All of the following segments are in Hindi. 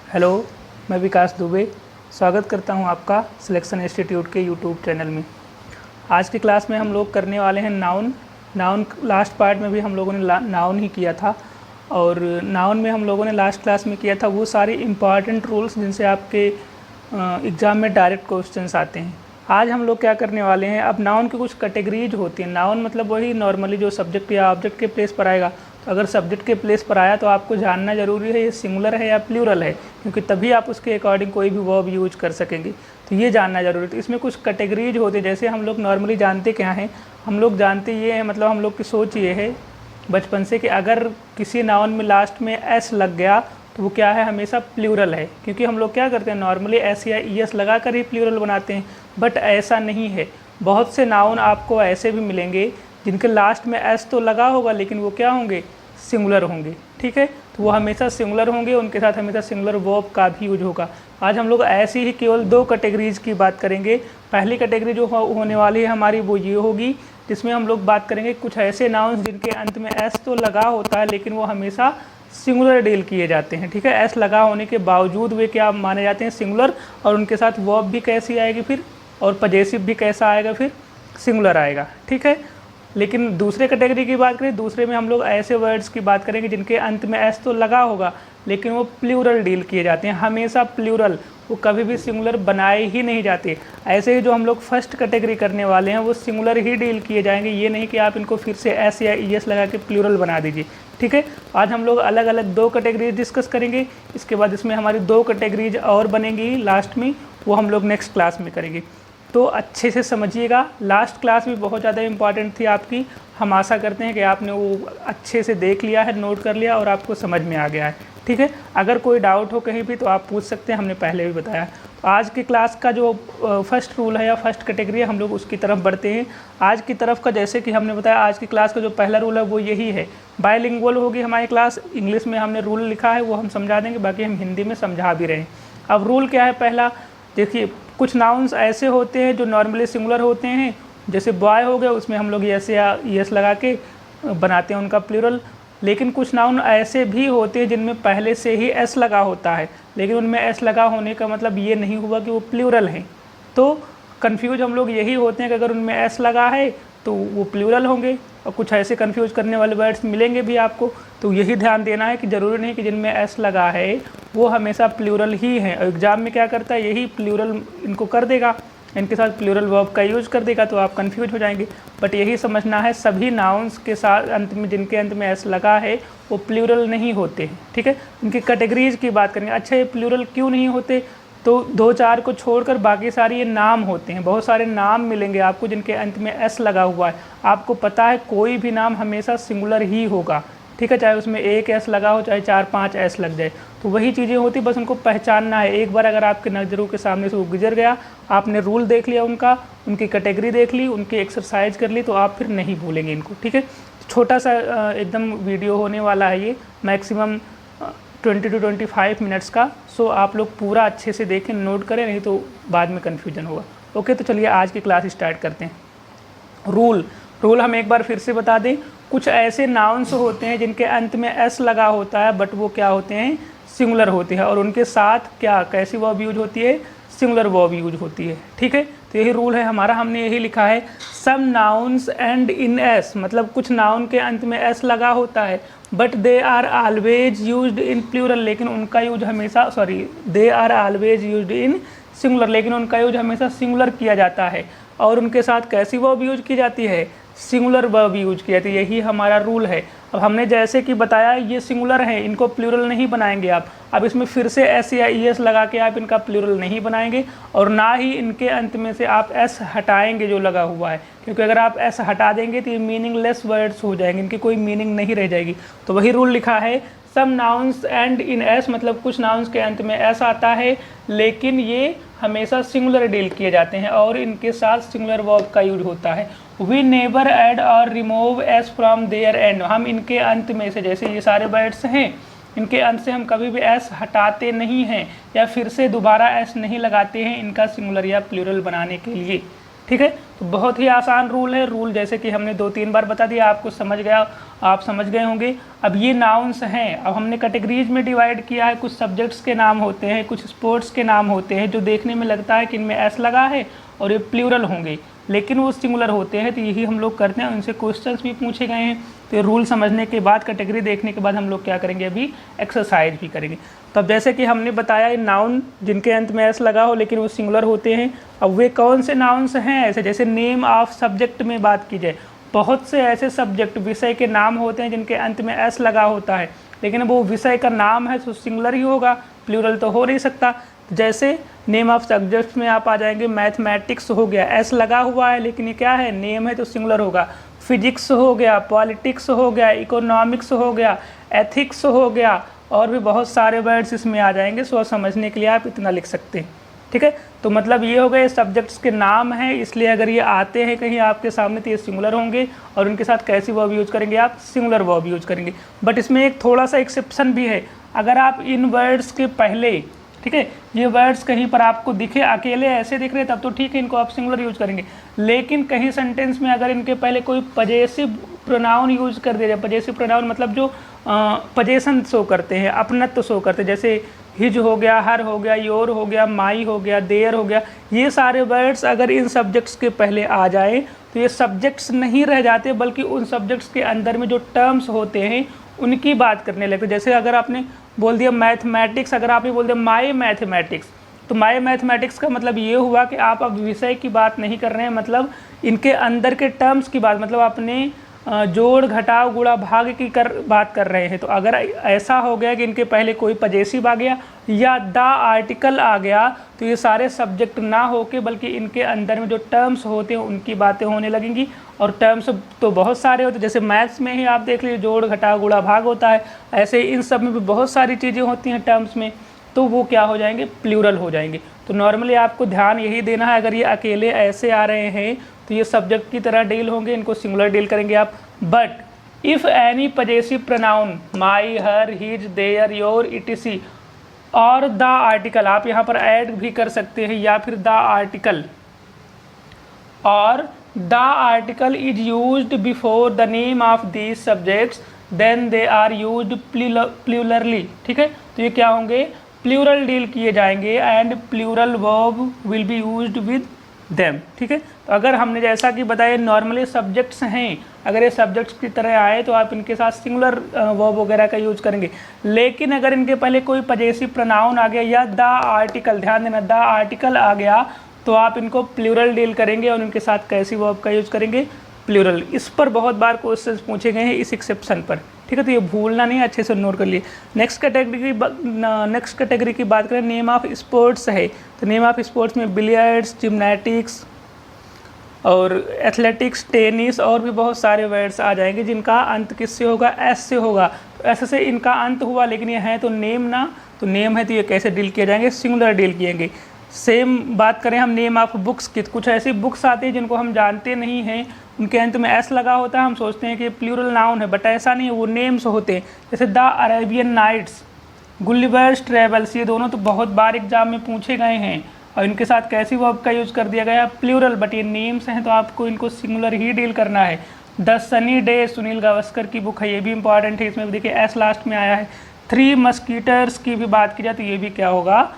हेलो, मैं विकास दुबे स्वागत करता हूं आपका सिलेक्शन इंस्टीट्यूट के यूट्यूब चैनल में। आज की क्लास में हम लोग करने वाले हैं नाउन। लास्ट पार्ट में भी हम लोगों ने नाउन ही किया था और नाउन में हम लोगों ने लास्ट क्लास में किया था वो सारे इम्पॉर्टेंट रूल्स जिनसे आपके एग्ज़ाम में डायरेक्ट क्वेश्चंस आते हैं। आज हम लोग क्या करने वाले हैं, अब नाउन की कुछ कैटेगरीज होती हैं। नाउन मतलब वही नॉर्मली जो सब्जेक्ट या ऑब्जेक्ट के प्लेस पर आएगा। तो अगर सब्जेक्ट के प्लेस पर आया तो आपको जानना ज़रूरी है ये सिंगुलर है या प्लूरल है, क्योंकि तभी आप उसके अकॉर्डिंग कोई भी वर्ब यूज कर सकेंगे। तो ये जानना जरूरी है। तो इसमें कुछ कैटेगरीज होती है, जैसे हम लोग नॉर्मली जानते क्या हैं, हम लोग जानते ये हैं, मतलब हम लोग की सोच ये है बचपन से कि अगर किसी नाउन में लास्ट में एस लग गया तो वो क्या है, हमेशा प्लूरल है। क्योंकि हम लोग क्या करते हैं नॉर्मली एस या ई एस लगा कर ही प्लूरल बनाते हैं, बट ऐसा नहीं है। बहुत से नाउन आपको ऐसे भी मिलेंगे जिनके लास्ट में एस तो लगा होगा लेकिन वो क्या होंगे, सिंगुलर होंगे। ठीक है, तो वो हमेशा सिंगुलर होंगे, उनके साथ हमेशा सिंगुलर वर्ब का भी यूज होगा। आज हम लोग ऐसी ही केवल दो कैटेगरीज की बात करेंगे। पहली कैटेगरी जो होने वाली है हमारी वो ये होगी, जिसमें हम लोग बात करेंगे कुछ ऐसे नाउन्स जिनके अंत में एस तो लगा होता है लेकिन वो हमेशा सिंगुलर डील किए जाते हैं। ठीक है, एस लगा होने के बावजूद वे क्या माने जाते हैं, सिंगुलर, और उनके साथ वर्ब भी कैसी आएगी फिर, और पजेसिव भी कैसा आएगा, फिर सिंगुलर आएगा। ठीक है, लेकिन दूसरे कैटेगरी की बात करें, दूसरे में हम लोग ऐसे वर्ड्स की बात करेंगे जिनके अंत में एस तो लगा होगा लेकिन वो प्लूरल डील किए जाते हैं, हमेशा प्लूरल, वो कभी भी सिंगुलर बनाए ही नहीं जाते। ऐसे ही जो हम लोग फर्स्ट कैटेगरी करने वाले हैं वो सिंगुलर ही डील किए जाएंगे, ये नहीं कि आप इनको फिर से एस या ई एस लगा के प्लूरल बना दीजिए। ठीक है, आज हम लोग अलग अलग दो कैटेगरीज डिस्कस करेंगे। इसके बाद इसमें हमारी दो कैटेगरीज और बनेंगी लास्ट में, वो हम लोग नेक्स्ट क्लास में करेंगे। तो अच्छे से समझिएगा, लास्ट क्लास भी बहुत ज़्यादा इम्पॉर्टेंट थी आपकी। हम आशा करते हैं कि आपने वो अच्छे से देख लिया है, नोट कर लिया और आपको समझ में आ गया है। ठीक है, अगर कोई डाउट हो कहीं भी तो आप पूछ सकते हैं, हमने पहले भी बताया। तो आज की क्लास का जो फर्स्ट रूल है या फर्स्ट कैटेगरी है, हम लोग उसकी तरफ बढ़ते हैं। आज की तरफ का जैसे कि हमने बताया, आज की क्लास का जो पहला रूल है वो यही है, बायलिंगुअल होगी हमारी क्लास। इंग्लिश में हमने रूल लिखा है वो हम समझा देंगे, बाकी हम हिंदी में समझा भी रहे हैं। अब रूल क्या है पहला, देखिए कुछ नाउन्स ऐसे होते हैं जो नॉर्मली सिंगुलर होते हैं, जैसे बॉय हो गया, उसमें हम लोग एस या एस लगा के बनाते हैं उनका प्लूरल। लेकिन कुछ नाउन ऐसे भी होते हैं जिनमें पहले से ही एस लगा होता है, लेकिन उनमें एस लगा होने का मतलब ये नहीं हुआ कि वो प्लूरल हैं। तो कन्फ्यूज हम लोग यही होते हैं कि अगर उनमें एस लगा है तो वो प्लूरल होंगे, और कुछ ऐसे कंफ्यूज करने वाले वर्ड्स मिलेंगे भी आपको। तो यही ध्यान देना है कि ज़रूरी नहीं कि जिनमें एस लगा है वो हमेशा प्लूरल ही हैं। और एग्जाम में क्या करता है, यही प्लूरल इनको कर देगा, इनके साथ प्लूरल वर्ब का यूज कर देगा, तो आप कंफ्यूज हो जाएंगे। बट यही समझना है सभी नाउन्स के साथ अंत में जिनके अंत में एस लगा है वो प्लूरल नहीं होते हैं। ठीक है, इनकी कैटेगरीज की बात करेंगे। अच्छा, ये प्लूरल क्यों नहीं होते, तो दो चार को छोड़कर बाकी सारे ये नाम होते हैं। बहुत सारे नाम मिलेंगे आपको जिनके अंत में एस लगा हुआ है। आपको पता है कोई भी नाम हमेशा सिंगुलर ही होगा। ठीक है, चाहे उसमें एक एस लगा हो चाहे 4-5 एस लग जाए, तो वही चीज़ें होती, बस उनको पहचानना है। एक बार अगर आपके नज़रों के सामने से वो गुजर गया, आपने रूल देख लिया उनका, उनकी कैटेगरी देख ली, उनकी एक्सरसाइज कर ली, तो आप फिर नहीं भूलेंगे इनको। ठीक है, छोटा सा एकदम वीडियो होने वाला है ये, मैक्सिमम 20 to 25 मिनट्स का। सो आप लोग पूरा अच्छे से देखें, नोट करें, नहीं तो बाद में कन्फ्यूजन होगा। ओके, तो चलिए आज की क्लास स्टार्ट करते हैं। रूल हम एक बार फिर से बता दें। कुछ ऐसे नाउन्स होते हैं जिनके अंत में एस लगा होता है बट वो क्या होते हैं, सिंगुलर होते हैं, और उनके साथ क्या कैसी वर्ब यूज होती है, सिंगुलर वर्ब यूज होती है। ठीक है, तो यही रूल है हमारा। हमने यही लिखा है, some nouns end in s, मतलब कुछ नाउन के अंत में एस लगा होता है but they are always used in plural, लेकिन उनका यूज हमेशा they are always used in singular, लेकिन उनका यूज हमेशा सिंगुलर किया जाता है। और उनके साथ कैसी वर्ब यूज की जाती है, सिंगुलर वर्ब यूज किया था। यही हमारा रूल है। अब हमने जैसे कि बताया ये सिंगुलर है, इनको प्लूरल नहीं बनाएंगे आप। अब इसमें फिर से एस या ई एस लगा के आप इनका प्लूरल नहीं बनाएंगे, और ना ही इनके अंत में से आप एस हटाएंगे जो लगा हुआ है, क्योंकि अगर आप एस हटा देंगे तो ये मीनिंगलेस वर्ड्स हो जाएंगे, इनकी कोई मीनिंग नहीं रह जाएगी। तो वही रूल लिखा है, some nouns end in s, मतलब कुछ नाउन्स के अंत में एस आता है लेकिन ये हमेशा सिंगुलर डील किए जाते हैं और इनके साथ सिंगुलर वर्ब का यूज होता है। We never add or remove s from their end, हम इनके अंत में से, जैसे ये सारे वर्ड्स हैं, इनके अंत से हम कभी भी एस हटाते नहीं हैं या फिर से दोबारा एस नहीं लगाते हैं इनका सिंगुलर या प्लूरल बनाने के लिए। ठीक है, तो बहुत ही आसान रूल है। रूल जैसे कि हमने 2-3 बार बता दिया, आपको समझ गया, आप समझ गए होंगे। अब ये नाउन्स हैं, अब हमने कैटेगरीज में डिवाइड किया है। कुछ सब्जेक्ट्स के नाम होते हैं, कुछ स्पोर्ट्स के नाम होते हैं जो देखने में लगता है कि इनमें एस लगा है और ये प्लूरल होंगे, लेकिन वो सिंगुलर होते हैं। तो यही हम लोग करते हैं, उनसे क्वेश्चंस भी पूछे गए हैं। तो ये रूल समझने के बाद, कैटेगरी देखने के बाद हम लोग क्या करेंगे, अभी एक्सरसाइज भी करेंगे। तो अब जैसे कि हमने बताया, नाउन जिनके अंत में एस लगा हो लेकिन वो सिंगुलर होते हैं। अब वे कौन से नाउन्स हैं ऐसे, जैसे नेम ऑफ सब्जेक्ट में बात की जाए, बहुत से ऐसे सब्जेक्ट विषय के नाम होते हैं जिनके अंत में एस लगा होता है, लेकिन वो विषय का नाम है तो सिंगुलर ही होगा, प्लूरल तो हो नहीं सकता। जैसे नेम ऑफ सब्जेक्ट्स में आप आ जाएंगे, मैथमेटिक्स हो गया, एस लगा हुआ है लेकिन ये क्या है, नेम है तो सिंगुलर होगा। फिजिक्स हो गया, पॉलिटिक्स हो गया, इकोनॉमिक्स हो गया, एथिक्स हो गया, और भी बहुत सारे वर्ड्स इसमें आ जाएंगे। सो समझने के लिए आप इतना लिख सकते हैं, ठीक है। तो मतलब ये हो गए सब्जेक्ट्स के नाम हैं, इसलिए अगर ये आते हैं कहीं आपके सामने तो ये सिंगुलर होंगे, और उनके साथ कैसी वर्ब यूज करेंगे, आप सिंगुलर वर्ब यूज करेंगे। बट इसमें एक थोड़ा सा एक्सेप्शन भी है, अगर आप इन वर्ड्स के पहले, ठीक है, ये वर्ड्स कहीं पर आपको दिखे अकेले ऐसे दिख रहे तब तो ठीक है, इनको आप सिंगुलर यूज करेंगे। लेकिन कहीं सेंटेंस में अगर इनके पहले कोई पजेसिव प्रोनाउन यूज कर दिया जाए, पजेसिव प्रोनाउन मतलब जो पजेशन शो करते हैं, अपनत्व शो करते हैं, जैसे हिज हो गया, हर हो गया, योर हो गया, माई हो गया, देयर हो गया, ये सारे वर्ड्स अगर इन सब्जेक्ट्स के पहले आ जाए तो ये सब्जेक्ट्स नहीं रह जाते, बल्कि उन सब्जेक्ट्स के अंदर में जो टर्म्स होते हैं उनकी बात करने लगते। जैसे अगर आपने बोल दिया मैथमेटिक्स, अगर आपने बोल दिया माई मैथमेटिक्स, तो माई मैथमेटिक्स का मतलब ये हुआ कि आप अब विषय की बात नहीं कर रहे हैं, मतलब इनके अंदर के टर्म्स की बात, मतलब अपने जोड़ घटाव गुणा भाग की बात कर रहे हैं। तो अगर ऐसा हो गया कि इनके पहले कोई पजेसिव आ गया या द आर्टिकल आ गया, तो ये सारे सब्जेक्ट ना होके बल्कि इनके अंदर में जो टर्म्स होते हैं उनकी बातें होने लगेंगी। और टर्म्स तो बहुत सारे होते हैं, जैसे मैथ्स में ही आप देख लीजिए जोड़ घटाव गुणा भाग होता है, ऐसे इन सब में भी बहुत सारी चीज़ें होती हैं टर्म्स में, तो वो क्या हो जाएंगे, प्लूरल हो जाएंगे। तो नॉर्मली आपको ध्यान यही देना है, अगर ये अकेले ऐसे आ रहे हैं तो ये सब्जेक्ट की तरह डील होंगे, इनको सिंगुलर डील करेंगे आप। But if any possessive pronoun my, her, his, their, your, etc or the article, आप यहाँ पर ऐड भी कर सकते हैं, या फिर द आर्टिकल और the article is used before the name of these subjects then they are used plurally, ठीक है। तो ये क्या होंगे, प्लूरल डील किए जाएंगे, and plural verb will be used with them, ठीक है। तो अगर हमने जैसा कि बताया नॉर्मली सब्जेक्ट्स हैं, अगर ये सब्जेक्ट्स की तरह आए तो आप इनके साथ सिंगुलर वर्ब वगैरह का यूज करेंगे। लेकिन अगर इनके पहले कोई पजेसिव प्रोनाउन आ गया या द आर्टिकल, ध्यान देना, द आर्टिकल आ गया तो आप इनको प्लूरल डील करेंगे और इनके साथ कैसी वर्ब का यूज करेंगे, प्लूरल। इस पर बहुत बार क्वेश्चन पूछे गए हैं, इस एक्सेप्शन पर, ठीक है। तो ये भूलना नहीं, अच्छे से नोट कर लिए। नेक्स्ट कैटेगरी की बात करें, नेम ऑफ स्पोर्ट्स है। तो नेम ऑफ स्पोर्ट्स में बिलियर्ड्स, जिम्नैटिक्स और एथलेटिक्स, टेनिस और भी बहुत सारे वर्ड्स आ जाएंगे जिनका अंत किससे होगा, एस से होगा। तो ऐसे से इनका अंत हुआ, लेकिन ये है तो नेम ना, तो नेम है तो ये कैसे डील किए जाएंगे, सिंगुलर डील किएंगे। सेम बात करें हम नेम ऑफ बुक्स की, कुछ ऐसी बुक्स आती है जिनको हम जानते नहीं हैं, उनके अंत में एस लगा होता है, हम सोचते हैं कि प्लूरल नाउन है, बट ऐसा नहीं है, वो नेम्स होते हैं। जैसे the Arabian Nights, Gulliver's Travels, ये दोनों तो बहुत बार एग्जाम में पूछे गए हैं, और इनके साथ कैसी वर्ब का यूज कर दिया गया, प्लूरल, बट ये नेम्स हैं तो आपको इनको सिंगुलर ही डील करना है। The sunny day, Sunil Gavaskar की बुक है, ये भी इंपॉर्टेंट है, इसमें भी देखिए एस लास्ट में आया है। थ्री मस्कीटर्स की भी बात की जाए तो ये भी क्या होगा,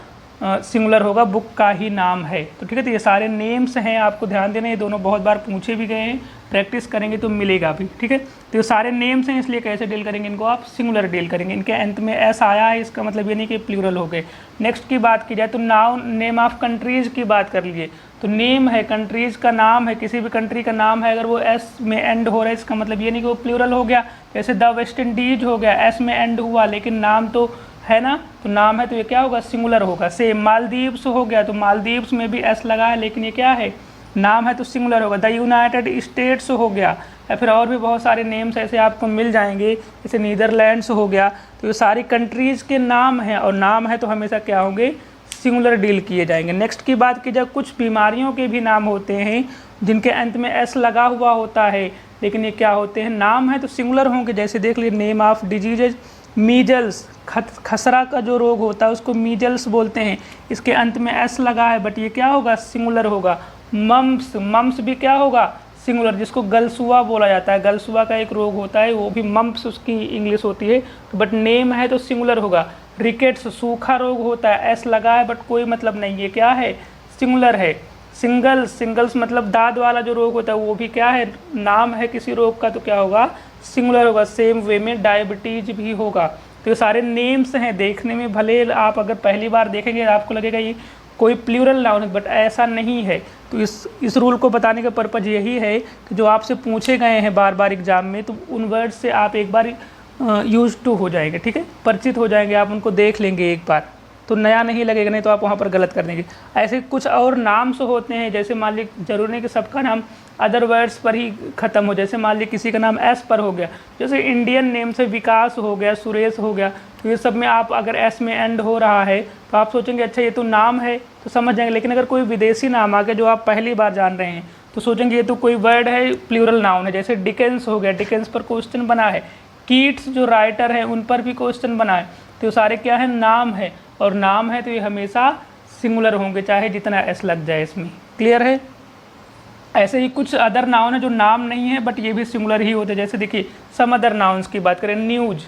सिंगुलर होगा, बुक का ही नाम है। तो ठीक है, तो ये सारे नेम्स हैं, आपको ध्यान देना, ये दोनों बहुत बार पूछे भी गए हैं, प्रैक्टिस करेंगे तो मिलेगा भी, ठीक है। तो ये सारे नेम्स हैं, इसलिए कैसे डील करेंगे इनको, आप सिंगुलर डील करेंगे। इनके अंत में एस आया है, इसका मतलब ये नहीं कि प्लूरल हो गए। नेक्स्ट की बात की जाए तो नाउन, नेम ऑफ कंट्रीज़ की बात कर लीजिए। तो नेम है, कंट्रीज़ का नाम है, किसी भी कंट्री का नाम है, अगर वो एस में एंड हो रहा है, इसका मतलब ये नहीं कि वो प्लूरल हो गया। जैसे द वेस्ट इंडीज हो गया, एस में एंड हुआ, लेकिन नाम तो है ना, तो नाम है तो ये क्या होगा, सिंगुलर होगा। सेम मालदीव्स हो गया, तो मालदीव्स में भी एस लगा है, लेकिन ये क्या है, नाम है तो सिंगुलर होगा। द यूनाइटेड स्टेट्स हो गया, या फिर और भी बहुत सारे नेम्स ऐसे आपको मिल जाएंगे, जैसे नीदरलैंड्स हो गया। तो ये सारी कंट्रीज़ के नाम हैं, और नाम है तो हमेशा क्या होंगे, सिंगुलर डील किए जाएंगे। नेक्स्ट की बात की जाए, कुछ बीमारियों के भी नाम होते हैं जिनके अंत में एस लगा हुआ होता है, लेकिन ये क्या होते हैं, नाम है तो सिंगुलर होंगे। जैसे देख लीजिए, नेम ऑफ डिजीजेज, मीजल्स, खसरा का जो रोग होता है उसको मीजल्स बोलते हैं, इसके अंत में एस लगा है, बट ये क्या होगा, सिंगुलर होगा। मम्प्स, मम्प्स भी क्या होगा, सिंगुलर, जिसको गलसुआ बोला जाता है। गलसुआ का एक रोग होता है, वो भी मम्प्स उसकी इंग्लिश होती है, बट नेम है तो सिंगुलर होगा। रिकेट्स सूखा रोग होता है, एस लगा है बट कोई मतलब नहीं है, क्या है, सिंगुलर है। सिंगल्स, सिंगल्स मतलब दाद वाला जो रोग होता है वो भी क्या है, नाम है किसी रोग का, तो क्या होगा, सिंगुलर होगा। सेम वे में डायबिटीज भी होगा। तो ये सारे नेम्स हैं, देखने में भले आप अगर पहली बार देखेंगे आपको लगेगा ये कोई प्लूरल नाउन है, बट ऐसा नहीं है। तो इस रूल को बताने का पर्पज़ यही है कि जो आपसे पूछे गए हैं बार बार एग्जाम में, तो उन वर्ड से आप एक बार यूज टू हो जाएंगे, ठीक है, परिचित हो जाएंगे, आप उनको देख लेंगे एक बार, तो नया नहीं लगेगा, नहीं तो आप वहाँ पर गलत कर देंगे। ऐसे कुछ और नाम से होते हैं, जैसे मान लीजिए जरूरी नहीं कि सबका नाम अदर वर्ड्स पर ही ख़त्म हो, जैसे मान लीजिए किसी का नाम एस पर हो गया, जैसे इंडियन नेम से विकास हो गया, सुरेश हो गया, तो ये सब में आप अगर एस में एंड हो रहा है तो आप सोचेंगे अच्छा ये तो नाम है, तो समझ जाएंगे। लेकिन अगर कोई विदेशी नाम आ गया जो आप पहली बार जान रहे हैं तो सोचेंगे ये तो कोई वर्ड है, प्लूरल नाउन है। जैसे डिकेंस हो गया, डिकेंस पर क्वेश्चन बना है, कीट्स जो राइटर है उन पर भी क्वेश्चन बना है, तो ये सारे क्या है, नाम है, और नाम है तो ये हमेशा सिंगुलर होंगे चाहे जितना एस लग जाए इसमें। क्लियर है। ऐसे ही कुछ अदर नाउन है जो नाम नहीं है बट ये भी सिंगुलर ही होते हैं। जैसे देखिए सम अदर नाउन्स की बात करें, न्यूज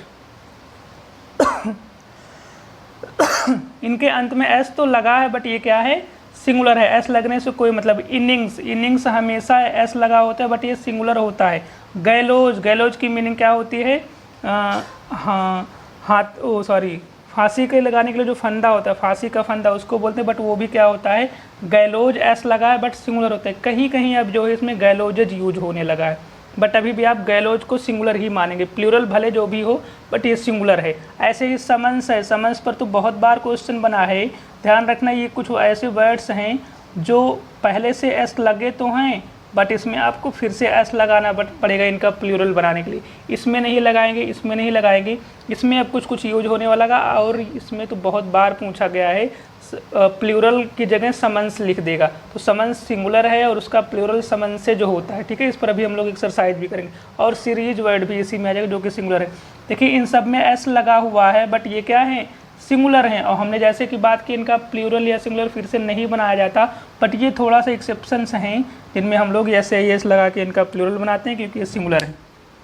इनके अंत में एस तो लगा है बट ये क्या है, सिंगुलर है, एस लगने से कोई मतलब। इनिंग्स, इनिंग्स हमेशा एस लगा होता है बट ये सिंगुलर होता है। गैलोज, गैलोज की मीनिंग क्या होती है, हाँ हाथ, ओ सॉरी, फांसी के लगाने के लिए जो फंदा होता है, फांसी का फंदा उसको बोलते हैं, बट वो भी क्या होता है, गैलोज, एस लगा है बट सिंगुलर होता है। कहीं कहीं अब जो है इसमें गैलोजेज यूज होने लगा है, बट अभी भी आप गैलोज को सिंगुलर ही मानेंगे, प्लूरल भले जो भी हो बट ये सिंगुलर है। ऐसे ही समन्स है, समन्स पर तो बहुत बार क्वेश्चन बना है, ध्यान रखना ये कुछ ऐसे वर्ड्स हैं जो पहले से एस लगे तो हैं बट इसमें आपको फिर से एस लगाना पड़ेगा इनका प्लूरल बनाने के लिए। इसमें नहीं लगाएंगे, इसमें नहीं लगाएंगे, इसमें अब कुछ कुछ यूज होने वाला है। और इसमें तो बहुत बार पूछा गया है, प्लूरल की जगह समन्स लिख देगा, तो समन्स सिंगुलर है और उसका प्लूरल समन्स से जो होता है, ठीक है। इस पर अभी हम लोग एक्सरसाइज भी करेंगे। और सीरीज वर्ड भी इसी में आ जाएगा जो कि सिंगुलर है। देखिए इन सब में एस लगा हुआ है बट ये क्या है, सिंगुलर हैं। और हमने जैसे कि बात की इनका प्लूरल या सिंगुलर फिर से नहीं बनाया जाता, बट ये थोड़ा सा एक्सेप्शंस हैं जिनमें हम लोग ऐसे एस लगा के इनका प्लूरल बनाते हैं क्योंकि ये सिंगुलर है,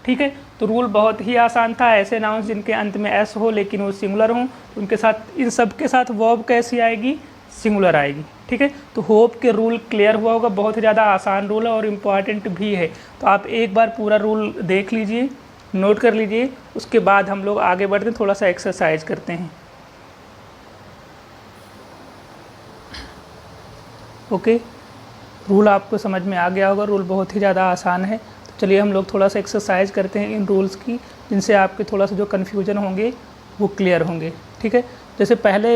ठीक है। तो रूल बहुत ही आसान था, ऐसे नाउन्स जिनके अंत में एस हो लेकिन वो सिंगुलर हों, उनके साथ, इन सब के साथ वर्ब कैसी आएगी, सिंगुलर आएगी, ठीक है। तो होप के रूल क्लियर हुआ होगा, बहुत ही ज़्यादा आसान रूल है और इम्पॉर्टेंट भी है। तो आप एक बार पूरा रूल देख लीजिए, नोट कर लीजिए, उसके बाद हम लोग आगे बढ़ते हैं, थोड़ा सा एक्सरसाइज करते हैं। ओके, रूल आपको समझ में आ गया होगा, रूल बहुत ही ज़्यादा आसान है। तो चलिए हम लोग थोड़ा सा एक्सरसाइज करते हैं इन रूल्स की, जिनसे आपके थोड़ा सा जो कन्फ्यूजन होंगे वो क्लियर होंगे, ठीक है। जैसे पहले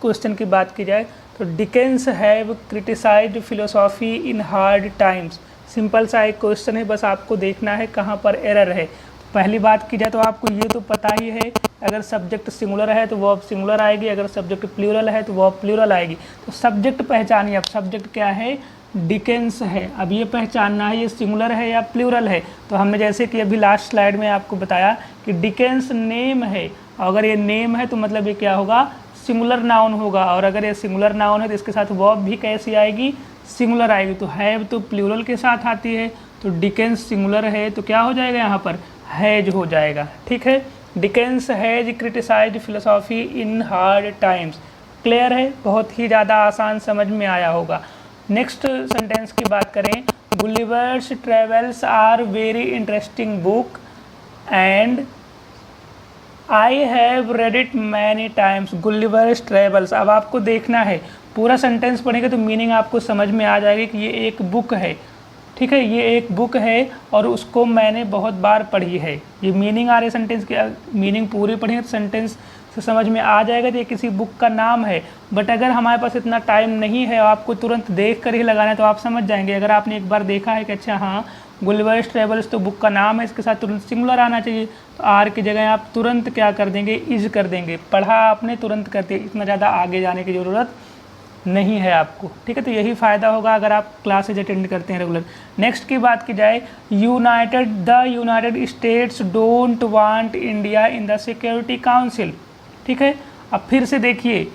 क्वेश्चन की बात की जाए तो Dickens have criticised philosophy in hard times. Simple सा एक क्वेश्चन है, बस आपको देखना है कहाँ पर एरर है। पहली बात की जाए तो आपको ये तो पता ही है, अगर सब्जेक्ट सिंगुलर है तो वर्ब सिंगुलर आएगी, अगर सब्जेक्ट प्लूरल है तो वर्ब प्लूरल आएगी। तो सब्जेक्ट पहचानिए, अब सब्जेक्ट क्या है, डिकेंस है। अब ये पहचानना है ये सिंगुलर है या प्लूरल है। तो हमने जैसे कि अभी लास्ट स्लाइड में आपको बताया कि डिकेंस नेम है, और अगर ये नेम है तो मतलब ये क्या होगा, सिंगुलर नाउन होगा। और अगर ये सिंगुलर नाउन है तो इसके साथ वर्ब भी कैसी आएगी, सिंगुलर आएगी। तो हैव तो प्लूरल के साथ आती है, तो डिकेंस सिंगुलर है तो क्या हो जाएगा यहाँ पर, हैज हो जाएगा, ठीक है। Dickens has criticised philosophy in hard times. Clear है, बहुत ही ज़्यादा आसान, समझ में आया होगा। नेक्स्ट सेंटेंस की बात करें, Gulliver's Travels are very interesting book and I have read it many times. Gulliver's Travels, अब आपको देखना है पूरा सेंटेंस पढ़ेंगे तो मीनिंग आपको समझ में आ जाएगी कि ये एक बुक है, ठीक है, ये एक बुक है और उसको मैंने बहुत बार पढ़ी है। ये मीनिंग आ रही है सेंटेंस की, मीनिंग पूरी पढ़ेंगे तो सेंटेंस से समझ में आ जाएगा कि ये किसी बुक का नाम है। बट अगर हमारे पास इतना टाइम नहीं है, आपको तुरंत देख कर ही लगाना है, तो आप समझ जाएंगे। अगर आपने एक बार देखा है कि अच्छा हाँ गुलिवर्स ट्रेवल्स तो बुक का नाम है, इसके साथ तुरंत सिंगुलर आना चाहिए, तो आर की जगह आप तुरंत क्या कर देंगे, इज कर देंगे। पढ़ा आपने तुरंत कर दिया, इतना ज़्यादा आगे जाने की ज़रूरत नहीं है आपको, ठीक है। तो यही फ़ायदा होगा अगर आप क्लासेज अटेंड करते हैं रेगुलर। नेक्स्ट की बात की जाए, United states don't want India in the security council, ठीक है। अब फिर से देखिए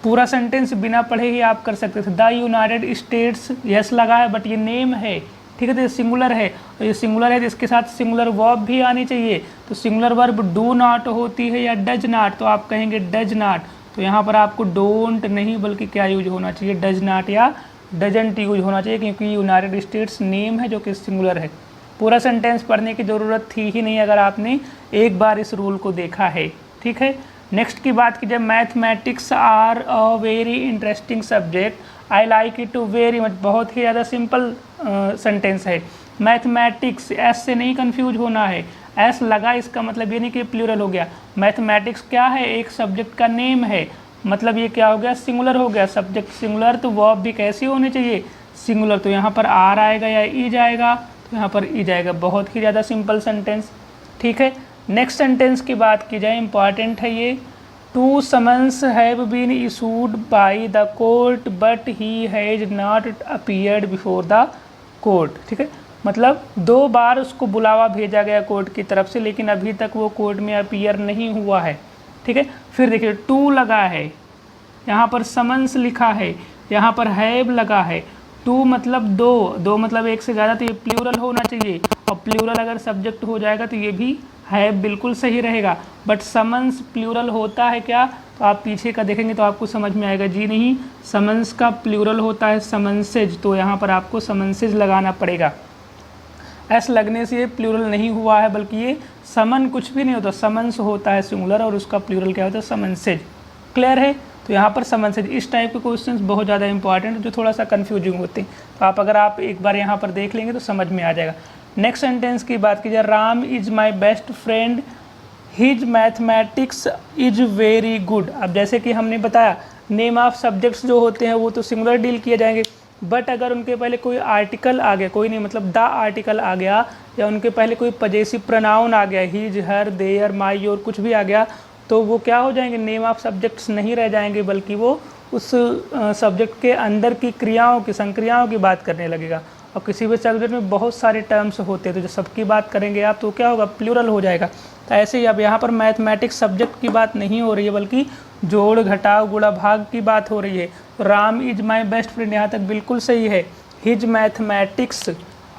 पूरा सेंटेंस बिना पढ़े ही आप कर सकते थे। द यूनाइटेड स्टेट्स यस लगा है बट ये नेम है, ठीक है, तो ये सिंगुलर है, और ये सिंगुलर है तो इसके साथ सिंगुलर वर्ब भी आनी चाहिए। तो सिंगुलर वर्ब डू नॉट होती है या डज नॉट, तो आप कहेंगे डज नॉट। तो यहाँ पर आपको डोंट नहीं बल्कि क्या यूज होना चाहिए, डज नॉट या डजंट यूज होना चाहिए, क्योंकि यूनाइटेड स्टेट्स नेम है जो कि सिंगुलर है। पूरा सेंटेंस पढ़ने की ज़रूरत थी ही नहीं अगर आपने एक बार इस रूल को देखा है, ठीक है। नेक्स्ट की बात कीजिए, mathematics are a very interesting subject, I like it very much. बहुत ही ज़्यादा सिंपल सेंटेंस है। मैथमेटिक्स एस से नहीं कंफ्यूज होना है, एस लगा इसका मतलब ये नहीं कि प्लूरल हो गया। मैथमेटिक्स क्या है, एक सब्जेक्ट का नेम है, मतलब ये क्या हो गया, सिंगुलर हो गया। सब्जेक्ट सिंगुलर तो वर्ब भी कैसी होनी चाहिए, सिंगुलर। तो यहाँ पर आर आएगा या ई जाएगा, तो यहाँ पर ई जाएगा। बहुत ही ज़्यादा सिंपल सेंटेंस, ठीक है। नेक्स्ट सेंटेंस की बात की जाए, इंपॉर्टेंट है ये। Two summons have been issued by the court but he has not appeared before the court, ठीक है। मतलब 2 बार उसको बुलावा भेजा गया कोर्ट की तरफ से, लेकिन अभी तक वो कोर्ट में अपीयर नहीं हुआ है, ठीक है। फिर देखिए टू लगा है, यहाँ पर समन्स लिखा है, यहाँ पर हैव लगा है। टू मतलब दो मतलब एक से ज़्यादा, तो ये प्लूरल होना चाहिए, और प्लूरल अगर सब्जेक्ट हो जाएगा तो ये भी हैव बिल्कुल सही रहेगा। बट समन्स प्लूरल होता है क्या, तो आप पीछे का देखेंगे तो आपको समझ में आएगा। जी नहीं, समन्स का प्लूरल होता है समन्सेज, तो यहाँ पर आपको समन्सेज लगाना पड़ेगा। एस लगने से ये प्लूरल नहीं हुआ है, बल्कि ये समन कुछ भी नहीं होता, समन्स होता है सिंगुलर, और उसका प्लूरल क्या होता है, समन्सेज। क्लियर है। तो यहाँ पर समन्सेज, इस टाइप के क्वेश्चंस बहुत ज़्यादा इंपॉर्टेंट है जो थोड़ा सा कन्फ्यूजिंग होते हैं। तो आप अगर आप एक बार यहाँ पर देख लेंगे तो समझ में आ जाएगा। नेक्स्ट सेंटेंस की बात कीजिए, Ram is my best friend, his mathematics is very good. अब जैसे कि हमने बताया, नेम ऑफ सब्जेक्ट्स जो होते हैं वो तो सिंगुलर डील किए जाएंगे, बट अगर उनके पहले कोई आर्टिकल आ गया, कोई नहीं मतलब द आर्टिकल आ गया, या उनके पहले कोई पजेसिव प्रोनाउन आ गया, his her their my your कुछ भी आ गया, तो वो क्या हो जाएंगे, नेम ऑफ सब्जेक्ट्स नहीं रह जाएंगे, बल्कि वो उस सब्जेक्ट के अंदर की क्रियाओं की, संक्रियाओं की बात करने लगेगा। और किसी भी सब्जेक्ट में बहुत सारे टर्म्स होते हैं, तो जो सबकी बात करेंगे आप तो क्या होगा, प्लूरल हो जाएगा। तो ऐसे ही अब यहाँ पर मैथमेटिक्स सब्जेक्ट की बात नहीं हो रही है, बल्कि जोड़ घटाव गुणा भाग की बात हो रही है। तो Ram is my best friend यहाँ तक बिल्कुल सही है। हिज मैथमेटिक्स,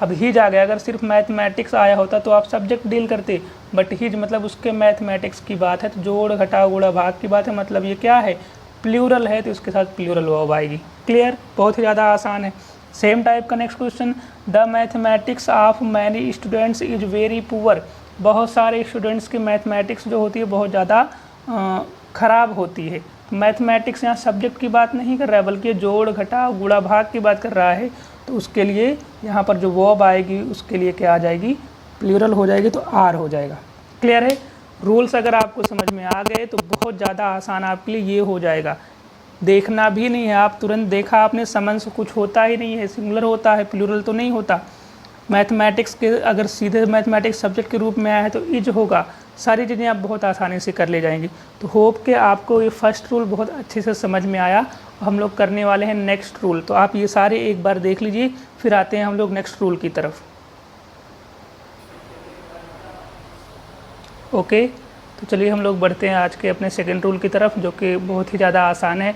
अब हिज आ गया, अगर सिर्फ मैथमेटिक्स आया होता तो आप सब्जेक्ट डील करते, बट हिज मतलब उसके मैथमेटिक्स की बात है, तो जोड़ घटाव गुणा भाग की बात है, मतलब ये क्या है, प्लूरल है, तो इसके साथ प्लूरल वर्ब आएगी। क्लियर, बहुत ही ज़्यादा आसान है। सेम टाइप का next question, the mathematics of many students is very poor. बहुत सारे स्टूडेंट्स की मैथमेटिक्स जो होती है बहुत ज़्यादा ख़राब होती है। मैथमेटिक्स यहाँ सब्जेक्ट की बात नहीं कर रहा है, बल्कि जोड़ घटाव गुणा भाग की बात कर रहा है, तो उसके लिए यहाँ पर जो वर्ब आएगी उसके लिए क्या आ जाएगी, प्लूरल हो जाएगी, तो आर हो जाएगा। क्लियर है। रूल्स अगर आपको समझ में आ गए तो बहुत ज़्यादा आसान आपके लिए ये हो जाएगा। देखना भी नहीं है, आप तुरंत देखा आपने, समन्स कुछ होता ही नहीं है, सिंगुलर होता है, प्लूरल तो नहीं होता। मैथमेटिक्स के अगर सीधे मैथमेटिक्स सब्जेक्ट के रूप में आया है तो इज होगा। सारी चीज़ें आप बहुत आसानी से कर ले जाएंगे। तो होप कि आपको ये फर्स्ट रूल बहुत अच्छे से समझ में आया। हम लोग करने वाले हैं नेक्स्ट रूल, तो आप ये सारे एक बार देख लीजिए, फिर आते हैं हम लोग नेक्स्ट रूल की तरफ। ओके, तो चलिए हम लोग बढ़ते हैं आज के अपने सेकेंड रूल की तरफ, जो कि बहुत ही ज़्यादा आसान है।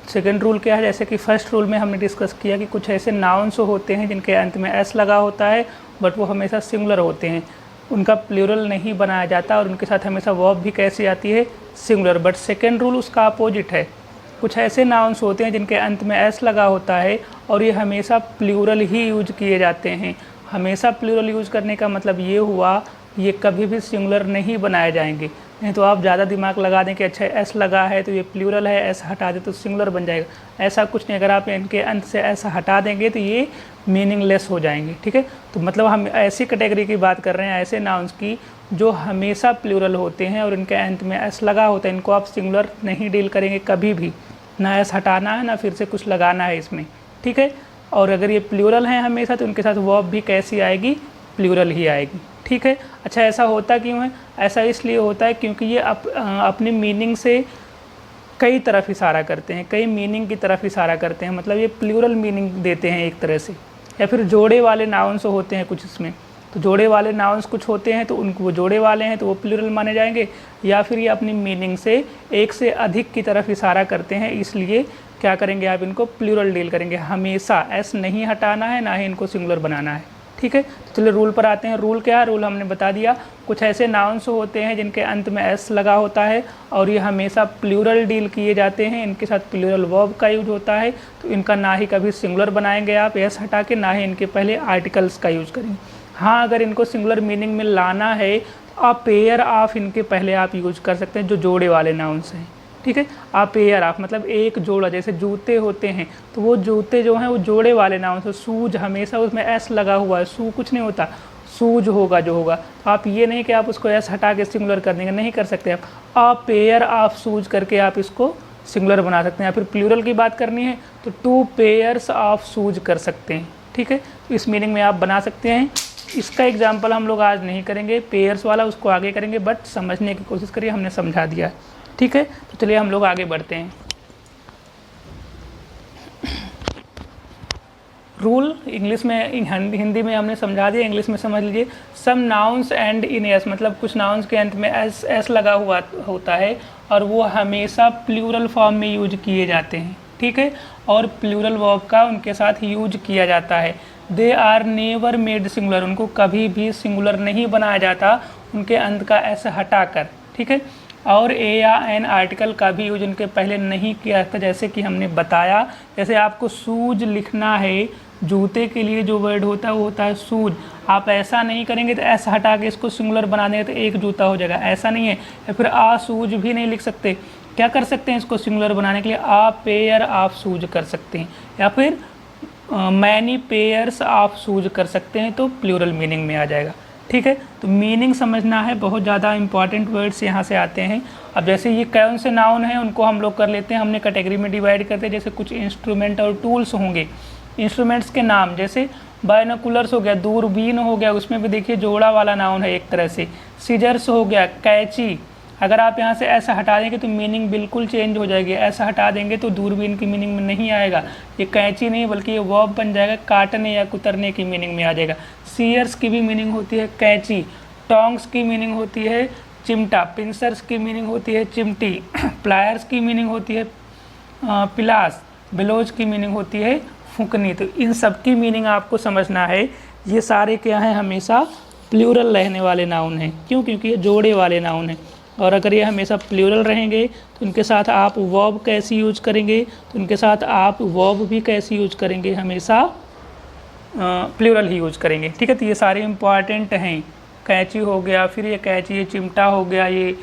सेकेंड रूल क्या है, जैसे कि फर्स्ट रूल में हमने डिस्कस किया कि कुछ ऐसे नाउन्स होते हैं जिनके अंत में एस लगा होता है, बट वो हमेशा सिंगुलर होते हैं, उनका प्लूरल नहीं बनाया जाता, और उनके साथ हमेशा वर्ब भी कैसी आती है, सिंगुलर। बट सेकेंड रूल उसका अपोजिट है। कुछ ऐसे नाउन्स होते हैं जिनके अंत में एस लगा होता है, और ये हमेशा प्लूरल ही यूज किए जाते हैं। हमेशा प्लूरल यूज करने का मतलब ये हुआ, ये कभी भी सिंगुलर नहीं बनाए जाएंगे। नहीं तो आप ज़्यादा दिमाग लगा दें कि अच्छा एस लगा है तो ये प्लूरल है, एस हटा दे तो सिंगुलर बन जाएगा। ऐसा कुछ नहीं, अगर आप इनके अंत से ऐसा हटा देंगे तो ये मीनिंगलेस हो जाएंगे। ठीक है, तो मतलब हम ऐसी कैटेगरी की बात कर रहे हैं, ऐसे नाउन्स की जो हमेशा प्लूरल होते हैं और इनके अंत में एस लगा होता है, इनको आप सिंगुलर नहीं डील करेंगे कभी भी, ना एस हटाना है ना फिर से कुछ लगाना है इसमें। ठीक है, और अगर ये प्लूरल हैं हमेशा तो उनके साथ वर्ब भी कैसी आएगी, प्लूरल ही आएगी। ठीक है, अच्छा ऐसा होता क्यों है? ऐसा इसलिए होता है क्योंकि ये अपनी मीनिंग से कई तरफ इशारा करते हैं, कई मीनिंग की तरफ इशारा करते हैं, मतलब ये प्लूरल मीनिंग देते हैं एक तरह से, या फिर जोड़े वाले नाउन्स होते हैं कुछ इसमें, तो जोड़े वाले नाउन्स कुछ होते हैं तो उनको वो जोड़े वाले हैं तो वो प्लूरल माने जाएंगे, या फिर ये अपनी मीनिंग से एक से अधिक की तरफ इशारा करते हैं, इसलिए क्या करेंगे आप इनको प्लूरल डील करेंगे। हमेशा एस नहीं हटाना है, ना ही इनको सिंगुलर बनाना है। ठीक है, तो चलिए रूल पर आते हैं। रूल क्या है? रूल हमने बता दिया। कुछ ऐसे नाउन्स होते हैं जिनके अंत में एस लगा होता है और ये हमेशा प्लूरल डील किए जाते हैं, इनके साथ प्लूरल वर्ब का यूज होता है, तो इनका ना ही कभी सिंगुलर बनाएंगे आप एस हटा के, ना ही इनके पहले आर्टिकल्स का यूज करेंगे। हाँ, अगर इनको सिंगुलर मीनिंग में लाना है तो आप पेयर ऑफ इनके पहले आप यूज कर सकते हैं, जो जोड़े वाले नाउन्स हैं। ठीक है, आप पेयर ऑफ मतलब एक जोड़ा, जैसे जूते होते हैं तो वो जूते जो हैं वो जोड़े वाले नाउन्स है। शूज हमेशा उसमें एस लगा हुआ है, शू कुछ नहीं होता, शूज होगा जो होगा। तो आप ये नहीं कि आप उसको एस हटा के सिंगुलर कर देंगे, नहीं कर सकते आप पेयर ऑफ शूज करके आप इसको सिंगुलर बना सकते हैं। या फिर प्लूरल की बात करनी है तो 2 पेयर्स ऑफ शूज कर सकते हैं। ठीक है, तो इस मीनिंग में आप बना सकते हैं। इसका एग्जाम्पल हम लोग आज नहीं करेंगे, पेयर्स वाला उसको आगे करेंगे, बट समझने की कोशिश करिए, हमने समझा दिया है। ठीक है, तो चलिए हम लोग आगे बढ़ते हैं। रूल इंग्लिश में, हिंदी में हमने समझा दिया, इंग्लिश में समझ लीजिए। Some nouns end in s, मतलब कुछ नाउन्स के अंत में एस लगा हुआ होता है और वो हमेशा प्लूरल फॉर्म में यूज किए जाते हैं। ठीक है, और प्लूरल वर्ब का उनके साथ यूज किया जाता है। They are never made singular, उनको कभी भी सिंगुलर नहीं बनाया जाता उनके अंत का एस हटाकर। ठीक है, और ए या एन आर्टिकल का भी यूज उनके पहले नहीं किया जाता, जैसे कि हमने बताया। जैसे आपको शूज लिखना है, जूते के लिए जो वर्ड होता है वो होता है शूज। आप ऐसा नहीं करेंगे तो एस हटा के इसको सिंगुलर बना देंगे तो एक जूता हो जाएगा, ऐसा नहीं है। या फिर आ शूज भी नहीं लिख सकते, क्या कर सकते हैं इसको सिंगुलर बनाने के लिए? आ पेयर ऑफ शूज कर सकते हैं, या फिर मैनी पेयर्स ऑफ शूज कर सकते हैं, तो प्लूरल मीनिंग में आ जाएगा। ठीक है, तो मीनिंग समझना है, बहुत ज़्यादा इंपॉर्टेंट वर्ड्स यहाँ से आते हैं। अब जैसे ये कौन से नाउन हैं उनको हम लोग कर लेते हैं, हमने कैटेगरी में डिवाइड करते हैं। जैसे कुछ इंस्ट्रूमेंट और टूल्स होंगे, इंस्ट्रूमेंट्स के नाम जैसे बायनोकुलर्स हो गया, दूरबीन हो गया, उसमें भी देखिए जोड़ा वाला नाउन है एक तरह से। सीजर्स हो गया, कैंची, अगर आप यहाँ से ऐसा हटा देंगे तो मीनिंग बिल्कुल चेंज हो जाएगी। ऐसा हटा देंगे तो दूरबीन की मीनिंग में नहीं आएगा, ये कैंची नहीं बल्कि ये वर्ब बन जाएगा, काटने या कुतरने की मीनिंग में आ जाएगा। सीयर्स की भी मीनिंग होती है कैंची, टोंग्स की मीनिंग होती है चिमटा, पिंसर्स की मीनिंग होती है चिमटी, प्लायर्स की मीनिंग होती है पिलास, ब्लोज की मीनिंग होती है फूकनी। तो इन सब की मीनिंग आपको समझना है। ये सारे क्या हैं? हमेशा प्लूरल रहने वाले नाउन हैं। क्यों? क्योंकि ये जोड़े वाले नाउन हैं। और अगर ये हमेशा प्लूरल रहेंगे तो इनके साथ आप वर्ब कैसे यूज करेंगे? तो इनके साथ आप वर्ब भी कैसे यूज करेंगे? हमेशा प्लूरल ही यूज करेंगे। ठीक है, तो ये सारे इंपॉर्टेंट हैं। कैंची हो गया, फिर ये कैंची, ये चिमटा हो गया, ये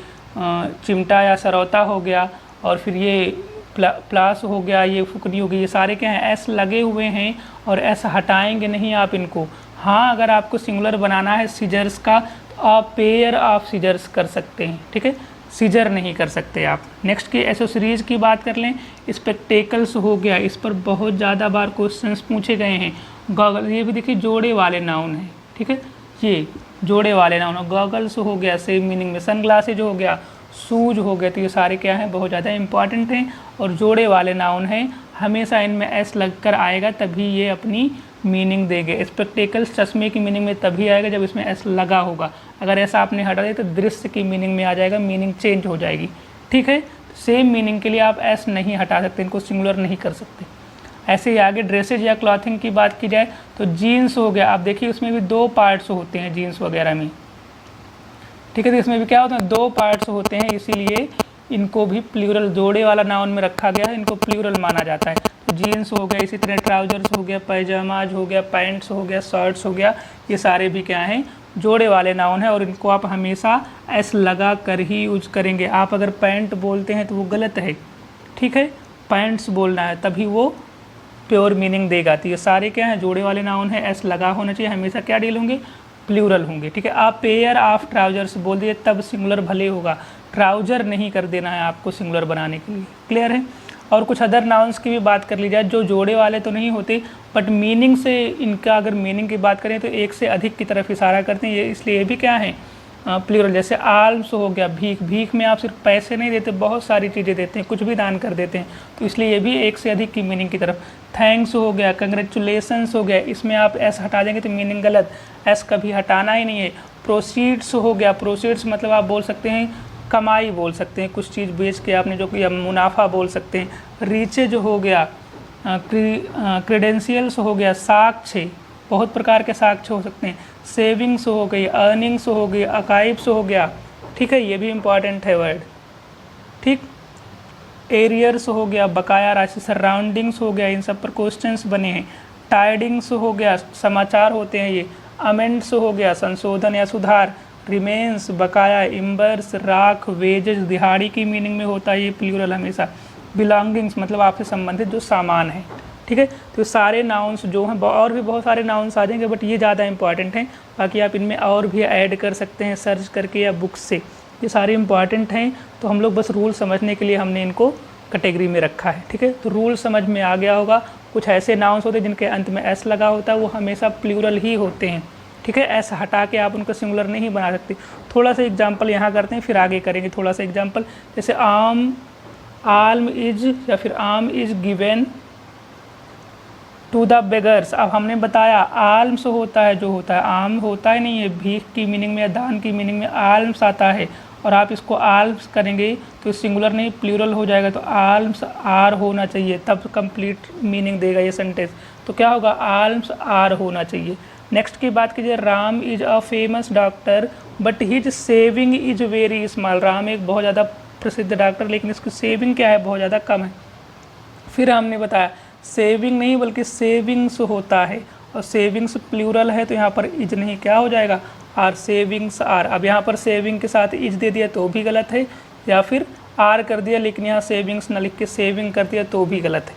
चिमटा या सरौता हो गया, और फिर ये प्लास हो गया, ये फुकनी हो गई। ये सारे क्या हैं? एस लगे हुए हैं और एस हटाएंगे नहीं आप इनको। हाँ, अगर आपको सिंगुलर बनाना है सीजर्स का तो आप पेयर ऑफ सीजर्स कर सकते हैं। ठीक है, सीजर नहीं कर सकते आप। नेक्स्ट की एसेसरीज़ की बात कर लें, स्पेक्टेकल्स हो गया, इस पर बहुत ज़्यादा बार क्वेश्चंस पूछे गए हैं। गॉगल, ये भी देखिए जोड़े वाले नाउन है। ठीक है, ये जोड़े वाले नाउन है। गॉगल्स हो गया सेम मीनिंग में, सनग्लासेज हो गया, शूज हो गए, तो ये सारे क्या हैं? बहुत ज़्यादा इंपॉर्टेंट हैं और जोड़े वाले नाउन हैं। हमेशा इनमें एस लगकर आएगा तभी ये अपनी मीनिंग देंगे। स्पेक्टेकल्स चश्मे की मीनिंग में तभी आएगा जब इसमें एस लगा होगा। अगर ऐसा आपने हटा दिया तो दृश्य की मीनिंग में आ जाएगा, मीनिंग चेंज हो जाएगी। ठीक है, सेम मीनिंग के लिए आप एस नहीं हटा सकते, इनको सिंगुलर नहीं कर सकते। ऐसे ही आगे ड्रेसेज या क्लॉथिंग की बात की जाए तो जीन्स हो गया। आप देखिए उसमें भी 2 पार्ट्स होते हैं जीन्स वगैरह में। ठीक है, तो इसमें भी क्या होता है? 2 पार्ट्स होते हैं, इसीलिए इनको भी प्लूरल जोड़े वाला नाउन में रखा गया है, इनको प्लूरल माना जाता है। तो जीन्स हो गया, इसी तरह ट्राउजर्स हो गया, पैजामाज हो गया, पैंट्स हो गया, शर्ट्स हो गया, ये सारे भी क्या हैं? जोड़े वाले नाउन है और इनको आप हमेशा एस लगा कर ही यूज करेंगे। आप अगर पैंट बोलते हैं तो वो गलत है। ठीक है, पैंट्स बोलना है तभी वो प्योर मीनिंग देगा। तो ये सारे क्या हैं? जोड़े वाले नाउन है, एस लगा होना चाहिए, हमेशा क्या डील होंगे? प्लूरल होंगे। ठीक है, आप पेयर ऑफ ट्राउजर्स बोल दिए तब सिंगुलर भले होगा, ट्राउजर नहीं कर देना है आपको सिंगुलर बनाने के लिए। क्लियर है? और कुछ अदर नाउन्स की भी बात कर ली जाए जो जोड़े वाले तो नहीं होते बट मीनिंग से, इनका अगर मीनिंग की बात करें तो एक से अधिक की तरफ इशारा करते हैं। ये इसलिए ये भी क्या है? प्लूरल, जैसे आल्म्स हो गया, भीख। भीख में आप सिर्फ पैसे नहीं देते, बहुत सारी चीज़ें देते हैं, कुछ भी दान कर देते हैं, तो इसलिए ये भी एक से अधिक की मीनिंग की तरफ। थैंक्स हो गया, कंग्रेचुलेसन्स हो गया, इसमें आप एस हटा देंगे तो मीनिंग गलत, एस कभी हटाना ही नहीं है। प्रोसीड्स हो गया, प्रोसीड्स मतलब आप बोल सकते हैं कमाई बोल सकते हैं, कुछ चीज़ बेच के आपने जो किया, मुनाफा बोल सकते हैं। रीचेज हो गया, क्रेडेंशियल्स हो गया, साक्ष्य, बहुत प्रकार के साक्ष्य हो सकते हैं। सेविंग्स हो गई, अर्निंग्स हो गई, अकाइब्स हो गया, ठीक है, ये भी इम्पॉर्टेंट है वर्ड, ठीक। एरियर्स हो गया, बकाया राशि। सराउंडिंग्स हो गया, इन सब पर क्वेश्चंस बने हैं। टाइडिंग्स हो गया, समाचार होते हैं ये। अमेंड्स हो गया, संशोधन या सुधार। रिमेन्स, बकाया। इम्बर्स, राख। वेजेस, दिहाड़ी की मीनिंग में होता है ये प्लूरल हमेशा। बिलोंगिंग्स मतलब आपसे संबंधित जो सामान है, ठीक है। तो सारे नाउन्स जो हैं, और भी बहुत सारे नाउन्स आ जाएंगे, बट ये ज़्यादा इंपॉर्टेंट हैं। बाकी आप इनमें और भी ऐड कर सकते हैं सर्च करके या बुक्स से, ये सारे इंपॉर्टेंट हैं। तो हम लोग बस रूल समझने के लिए हमने इनको कैटेगरी में रखा है, ठीक है। तो रूल समझ में आ गया होगा। कुछ ऐसे नाउन्स होते हैं जिनके अंत में एस लगा होता है, वो हमेशा प्लूरल ही होते हैं, ठीक है। एस हटा के आप उनको सिंगुलर नहीं बना सकते। थोड़ा सा एग्जाम्पल यहाँ करते हैं, फिर आगे करेंगे थोड़ा सा एग्जाम्पल। जैसे आल्म इज या फिर आम is given to the beggars. अब हमने बताया आल्म्स होता है जो होता है, आम होता है नहीं है। भीख की मीनिंग में या दान की मीनिंग में आल्म्स आता है, और आप इसको आल्म्स करेंगे तो सिंगुलर नहीं प्लूरल हो जाएगा। तो आल्म्स आर होना चाहिए, तब कंप्लीट मीनिंग देगा ये सेंटेंस। तो क्या होगा, आल्म्स आर होना चाहिए। नेक्स्ट की बात कीजिए, Ram is a famous doctor but his saving is very small. Ram एक बहुत ज़्यादा प्रसिद्ध डॉक्टर, लेकिन इसकी सेविंग क्या है, बहुत ज़्यादा कम है। फिर हमने बताया सेविंग नहीं बल्कि सेविंग्स होता है, और सेविंग्स प्लूरल है तो यहाँ पर इज नहीं, क्या हो जाएगा, आर। Savings are. अब यहाँ पर सेविंग के साथ इज दे दिया तो भी गलत है, या फिर आर कर दिया लेकिन यहाँ सेविंग्स न लिख के सेविंग कर दिया तो भी गलत है,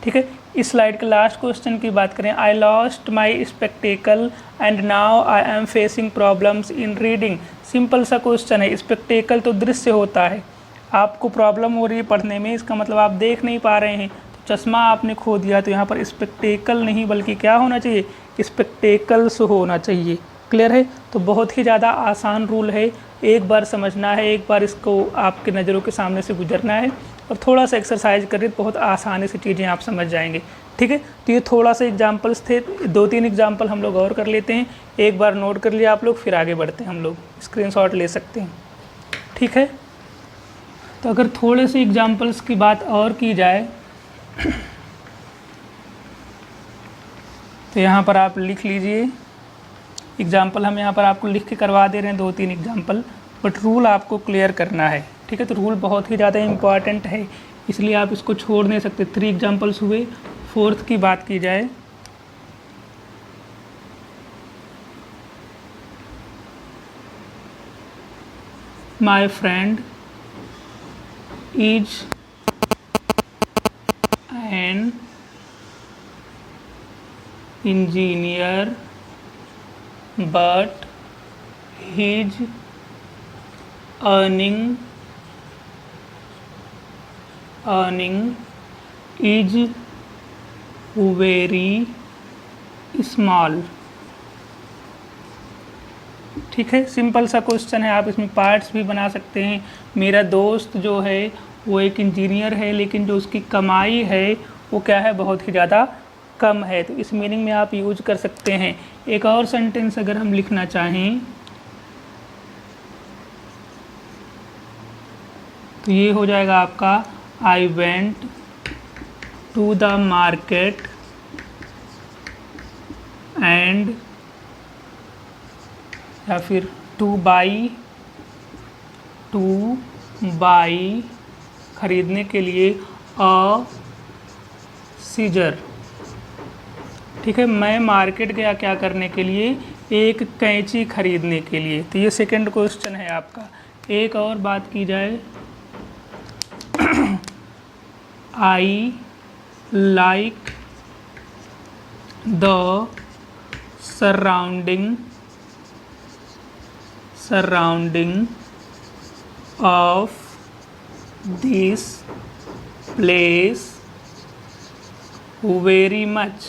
ठीक है। इस स्लाइड के लास्ट क्वेश्चन की बात करें, I lost my spectacle and now I am facing problems in reading. Simple सा क्वेश्चन है। स्पेक्टेकल तो दृश्य होता है, आपको प्रॉब्लम हो रही है पढ़ने में, इसका मतलब आप देख नहीं पा रहे हैं, तो चश्मा आपने खो दिया, तो यहाँ पर स्पेक्टेकल नहीं बल्कि क्या होना चाहिए, स्पेक्टेकल्स होना चाहिए। क्लियर है। तो बहुत ही ज़्यादा आसान रूल है, एक बार समझना है, एक बार इसको आपके नज़रों के सामने से गुजरना है, और थोड़ा सा एक्सरसाइज करिए तो बहुत आसानी से चीज़ें आप समझ जाएंगे, ठीक है। तो ये थोड़ा सा एग्जाम्पल्स थे, 2-3 एग्जाम्पल हम लोग और कर लेते हैं। एक बार नोट कर लिया आप लोग, फिर आगे बढ़ते हैं, हम लोग स्क्रीनशॉट ले सकते हैं, ठीक है। तो अगर थोड़े से एग्जाम्पल्स की बात और की जाए तो यहाँ पर आप लिख लीजिए एग्जाम्पल, हम यहाँ पर आपको लिख के करवा दे रहे हैं 2-3 एग्जाम्पल, बट रूल आपको क्लियर करना है, ठीक है। तो रूल बहुत ही ज़्यादा इम्पॉर्टेंट है, इसलिए आप इसको छोड़ नहीं सकते। 3 एग्जाम्पल्स हुए। 4th की बात की जाए, माई friend is an engineer but his earning is very small, ठीक है। सिंपल सा क्वेश्चन है, आप इसमें पार्ट्स भी बना सकते हैं। मेरा दोस्त जो है वो एक इंजीनियर है, लेकिन जो उसकी कमाई है वो क्या है, बहुत ही ज़्यादा कम है। तो इस मीनिंग में आप यूज कर सकते हैं। एक और सेंटेंस अगर हम लिखना चाहें तो ये हो जाएगा आपका, I went to the market and, या फिर टू बाई खरीदने के लिए अ सीजर, ठीक है। मैं मार्केट गया क्या करने के लिए, एक कैंची खरीदने के लिए। तो ये सेकंड क्वेश्चन है आपका। एक और बात की जाए, I like the surrounding of this place very much.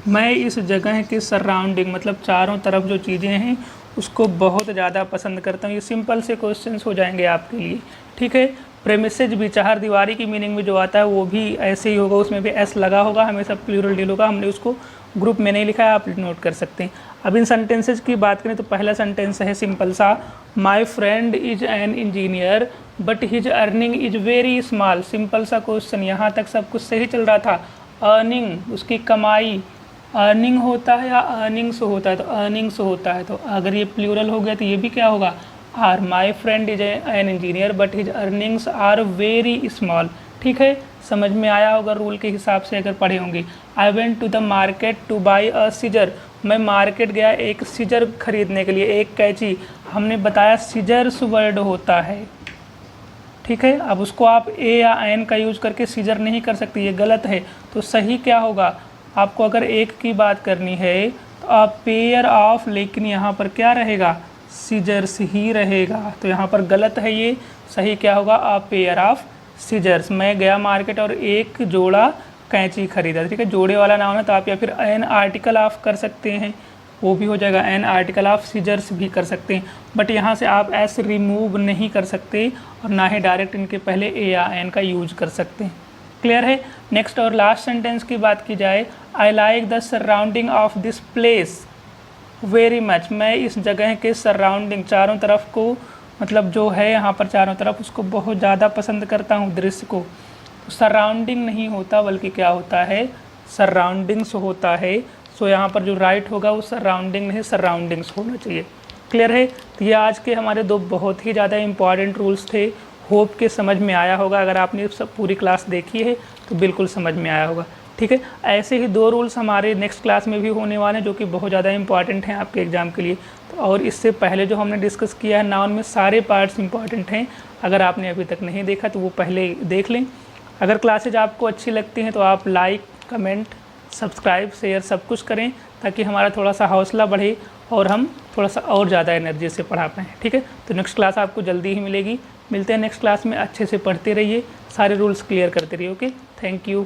मैं इस जगह के सराउंडिंग मतलब चारों तरफ जो चीज़ें हैं उसको बहुत ज़्यादा पसंद करता हूँ। ये सिंपल से क्वेश्चंस हो जाएंगे आपके लिए, ठीक है। प्रेमिसेज भी चार दीवारी की मीनिंग में जो आता है वो भी ऐसे ही होगा, उसमें भी एस लगा होगा, हमेशा प्लूरल डील होगा। हमने उसको ग्रुप में नहीं लिखा है, आप नोट कर सकते हैं। अब इन सेंटेंसेज की बात करें तो पहला सेंटेंस है सिंपल सा, माई friend is an engineer but his earning is very small. Simple सा क्वेश्चन, यहाँ तक सब कुछ सही चल रहा था। अर्निंग उसकी कमाई, अर्निंग होता है या अर्निंग्स होता है, तो अर्निंग्स होता है। तो अगर ये प्लूरल हो गया तो ये भी क्या होगा, are. My friend is an engineer but his earnings are very small, ठीक है। समझ में आया होगा रूल के हिसाब से अगर पढ़े होंगे। I went to the market to buy a scissor. मैं मार्केट गया एक सीजर खरीदने के लिए, एक कैंची। हमने बताया सीजर्स वर्ड होता है, ठीक है। अब उसको आप ए या एन का यूज करके सीजर नहीं कर सकते, ये गलत है। तो सही क्या होगा, आपको अगर एक की बात करनी है तो आप पेयर ऑफ, लेकिन यहाँ पर क्या रहेगा, सीजर्स ही रहेगा। तो यहाँ पर गलत है ये, सही क्या होगा, आप पेयर ऑफ सीजर्स। मैं गया मार्केट और एक जोड़ा कैंची खरीदा, ठीक है। जोड़े वाला नाउन है तो आप या फिर एन आर्टिकल ऑफ कर सकते हैं, वो भी हो जाएगा, एन आर्टिकल ऑफ सीजर्स भी कर सकते हैं। बट यहाँ से आप एस रिमूव नहीं कर सकते और ना ही डायरेक्ट इनके पहले ए या एन का यूज कर सकते हैं। क्लियर है। नेक्स्ट और लास्ट सेंटेंस की बात की जाए, I like the surrounding of this place very much. मैं इस जगह के सराउंडिंग, चारों तरफ को, मतलब जो है यहाँ पर चारों तरफ, उसको बहुत ज़्यादा पसंद करता हूँ, दृश्य को। तो सराउंडिंग नहीं होता बल्कि क्या होता है, सराउंडिंग्स होता है। सो यहाँ पर जो राइट होगा वो सराउंडिंग नहीं, सराउंडिंग्स होना चाहिए। क्लियर है। तो ये आज के हमारे दो बहुत ही ज़्यादा इंपॉर्टेंट रूल्स थे। होप के समझ में आया होगा, अगर आपने सब पूरी क्लास देखी है तो बिल्कुल समझ में आया होगा, ठीक है। ऐसे ही दो रूल्स हमारे नेक्स्ट क्लास में भी होने वाले हैं जो कि बहुत ज़्यादा इंपॉर्टेंट हैं आपके एग्ज़ाम के लिए। तो और इससे पहले जो हमने डिस्कस किया है नाउन में, सारे पार्ट्स इंपॉर्टेंट हैं। अगर आपने अभी तक नहीं देखा तो वो पहले देख लें। अगर क्लासेज आपको अच्छी लगती हैं तो आप लाइक, कमेंट, सब्सक्राइब, शेयर सब कुछ करें ताकि हमारा थोड़ा सा हौसला बढ़े और हम थोड़ा सा और ज़्यादा एनर्जी से पढ़ा पाएँ, ठीक है। तो नेक्स्ट क्लास आपको जल्दी ही मिलेगी। मिलते हैं नेक्स्ट क्लास में। अच्छे से पढ़ते रहिए, सारे रूल्स क्लियर करते रहिए। Okay, thank you.